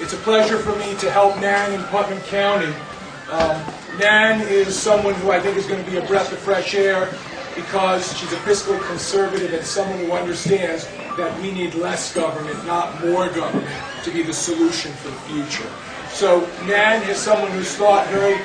It's a pleasure for me to help Nan in Putnam County. Nan is someone who I think is going to be a breath of fresh air because she's a fiscal conservative and someone who understands that we need less government, not more government, to be the solution for the future. So Nan is someone who's thought very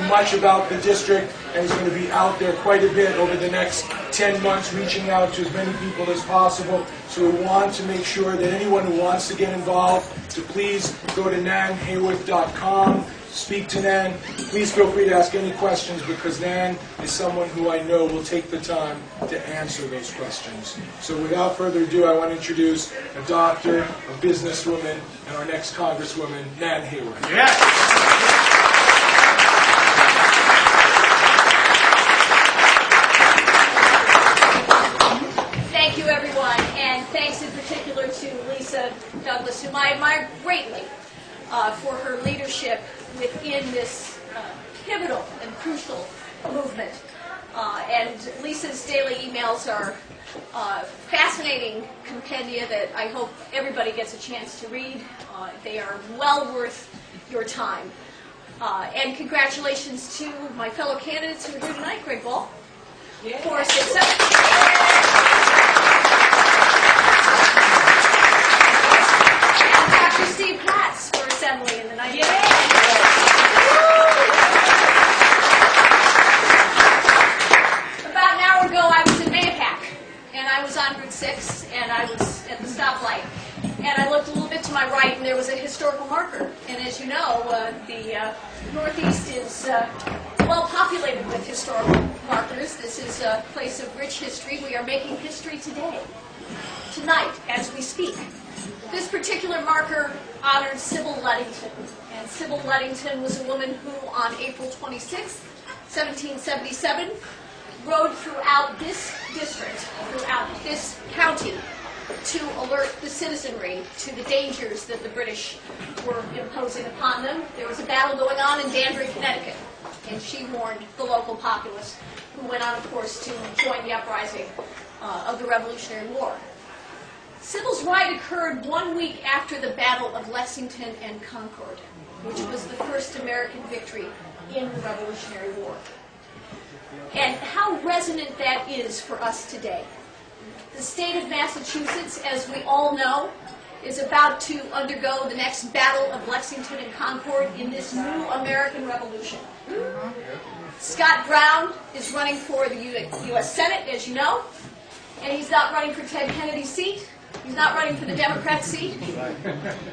much about the district and is going to be out there quite a bit over the next 10 months, reaching out to as many people as possible. So we want to make sure that anyone who wants to get involved, to please go to nanhayworth.com, speak to Nan. Please feel free to ask any questions because Nan is someone who I know will take the time to answer those questions. So without further ado, I want to introduce a doctor, a businesswoman, and our next Congresswoman, Nan Hayworth. Yes. Thank you, everyone, and thanks in particular to Lisa Douglas, whom I admire greatly for her leadership within this pivotal and crucial movement. And Lisa's daily emails are fascinating compendia that I hope everybody gets a chance to read. They are well worth your time. And congratulations to my fellow candidates who are here tonight, Greg Ball, for success. Steve Platts for assembly in the 1990s. About an hour ago, I was in Mayapack, and I was on Route 6, and I was at the stoplight. And I looked a little bit to my right, and there was a historical marker. And as you know, the Northeast is well populated with historical markers. This is a place of rich history. We are making history today, tonight, as we speak. This particular marker honored Sybil Ludington. And Sybil Ludington was a woman who, on April 26, 1777, rode throughout this district, throughout this county, to alert the citizenry to the dangers that the British were imposing upon them. There was a battle going on in Danbury, Connecticut, and she warned the local populace, who went on, of course, to join the uprising of the Revolutionary War. Sybil's ride occurred 1 week after the Battle of Lexington and Concord, which was the first American victory in the Revolutionary War. And how resonant that is for us today. The state of Massachusetts, as we all know, is about to undergo the next Battle of Lexington and Concord in this new American Revolution. Scott Brown is running for the U.S. Senate, as you know, and he's not running for Ted Kennedy's seat. He's not running for the Democrat seat.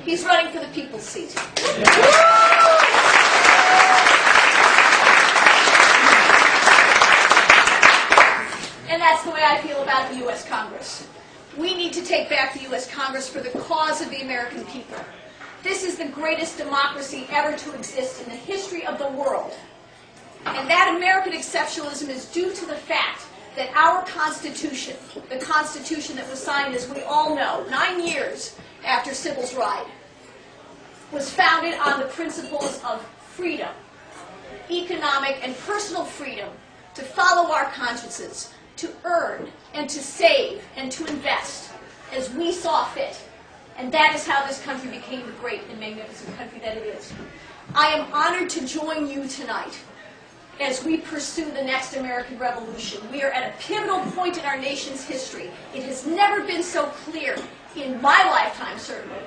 He's running for the people's seat. And that's the way I feel about the U.S. Congress. We need to take back the U.S. Congress for the cause of the American people. This is the greatest democracy ever to exist in the history of the world. And that American exceptionalism is due to the fact that our Constitution, the Constitution that was signed, as we all know, 9 years after Sybil's ride, was founded on the principles of freedom, economic and personal freedom, to follow our consciences, to earn and to save and to invest as we saw fit. And that is how this country became the great and magnificent country that it is. I am honored to join you tonight as we pursue the next American Revolution. We are at a pivotal point in our nation's history. It has never been so clear, in my lifetime certainly,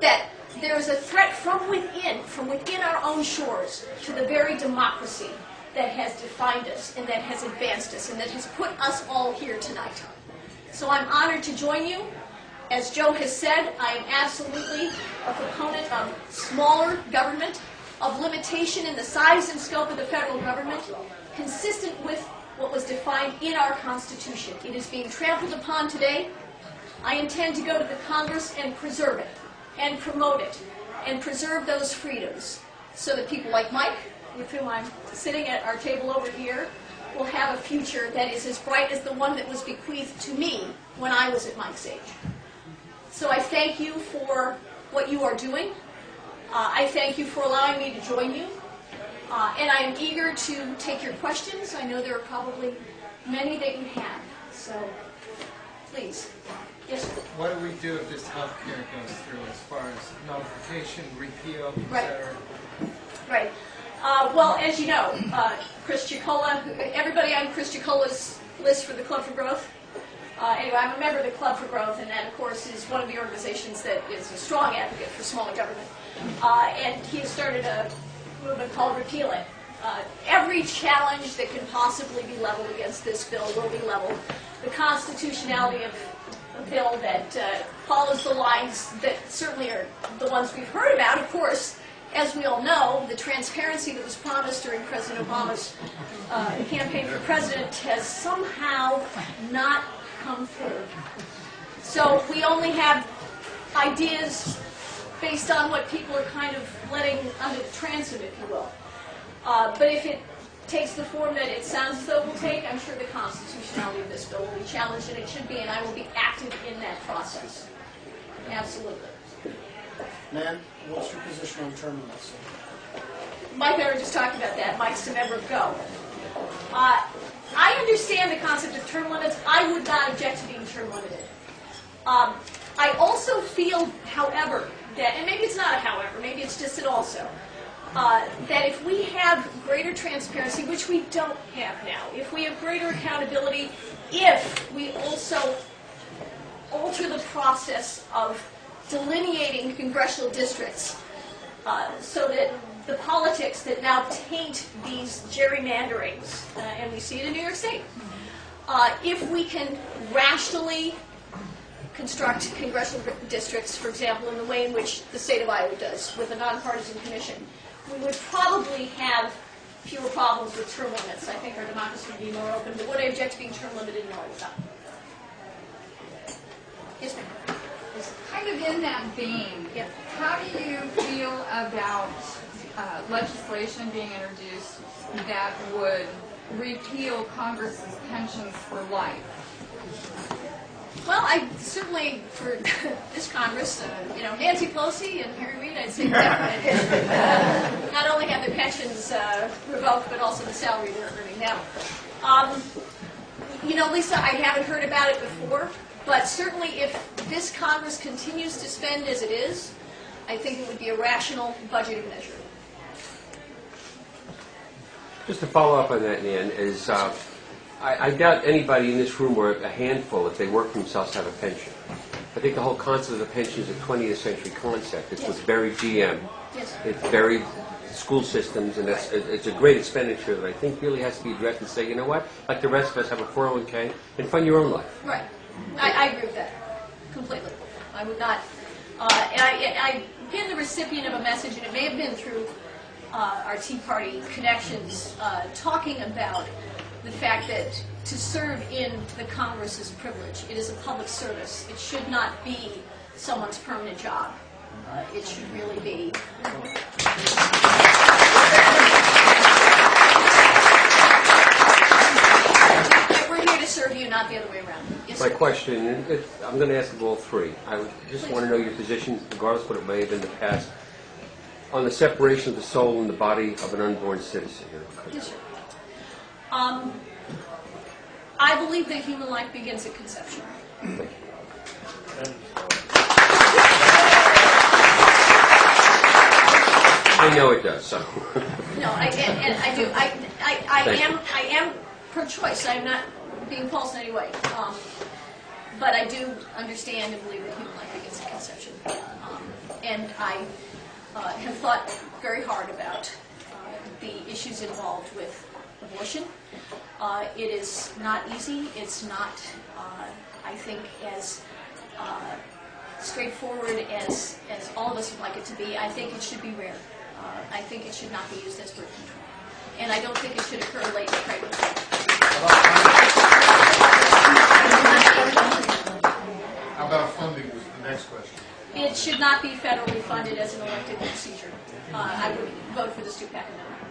that there is a threat from within our own shores, to the very democracy that has defined us and that has advanced us and that has put us all here tonight. So I'm honored to join you. As Joe has said, I am absolutely a proponent of smaller government, of limitation in the size and scope of the federal government, consistent with what was defined in our Constitution. It is being trampled upon today. I intend to go to the Congress and preserve it, and promote it, and preserve those freedoms, so that people like Mike, with whom I'm sitting at our table over here, will have a future that is as bright as the one that was bequeathed to me when I was at Mike's age. So I thank you for what you are doing. I thank you for allowing me to join you. And I am eager to take your questions. I know there are probably many that you have. So please. Yes, sir. What do we do if this health care goes through as far as notification, repeal, Right. etc.? Right. Well, as you know, Chris Chicola, everybody on Chris Chicola's list for the Club for Growth. Anyway, I'm a member of the Club for Growth, and that, of course, is one of the organizations that is a strong advocate for smaller government. And he has started a movement called Repeal It. Every challenge that can possibly be leveled against this bill will be leveled. The constitutionality of a bill that follows the lines that certainly are the ones we've heard about, of course, as we all know, the transparency that was promised during President Obama's campaign for president has somehow not come through. So we only have ideas based on what people are kind of letting under the transom, if you will. But if it takes the form that it sounds as though it will take, I'm sure the constitutionality of this bill will be challenged, and it should be, and I will be active in that process. Absolutely. Nan, what's your position on term limits? Mike and I were just talking about that. Mike's a member of GO. I understand the concept of term limits. I would not object to being term limited. I also feel, however, that, and maybe it's not a however, maybe it's just an also, that if we have greater transparency, which we don't have now, if we have greater accountability, if we also alter the process of delineating congressional districts so that the politics that now taint these gerrymanderings, and we see it in New York State, if we can rationally construct congressional districts, for example, in the way in which the state of Iowa does, with a nonpartisan commission, we would probably have fewer problems with term limits. I think our democracy would be more open. But would I object to being term limited? No, I would not. Yes, ma'am. Kind of in that vein, Yeah. how do you feel about legislation being introduced that would repeal Congress's pensions for life? Well, I certainly, for this Congress, Nancy Pelosi and Harry Reid, I'd say definitely not only have their pensions revoked, but also the salary they're earning now. Lisa, I haven't heard about it before, but certainly if this Congress continues to spend as it is, I think it would be a rational budgeting measure. Just to follow up on that, Nan, is I doubt anybody in this room, or a handful, if they work for themselves, have a pension. I think the whole concept of the pension is a 20th century concept. It's what's buried GM. Yes. It's buried school systems, and it's a great expenditure that I think really has to be addressed and say, you know what, like the rest of us, have a 401k and fund your own life. Right. I agree with that completely. I would not. I've been the recipient of a message, and it may have been through our Tea Party connections, talking about the fact that to serve in the Congress is a privilege. It is a public service. It should not be someone's permanent job. It should really be. We're here to serve you, not the other way around. Yes, My sir. question, and I'm going to ask of all three. I just want to know your position, regardless of what it may have been in the past, on the separation of the soul and the body of an unborn citizen here in the country. Yes, sir. I believe that human life begins at conception. I know it does, so. No, I do. I am pro-choice. I'm not being false in any way. But I do understand and believe that human life begins at conception. And I have thought very hard about the issues involved with abortion. It is not easy. It's not, I think, as straightforward as all of us would like it to be. I think it should be rare. I think it should not be used as birth control. And I don't think it should occur late in pregnancy. How about funding was the next question. It should not be federally funded as an elective procedure. I would vote for the Stupak amendment.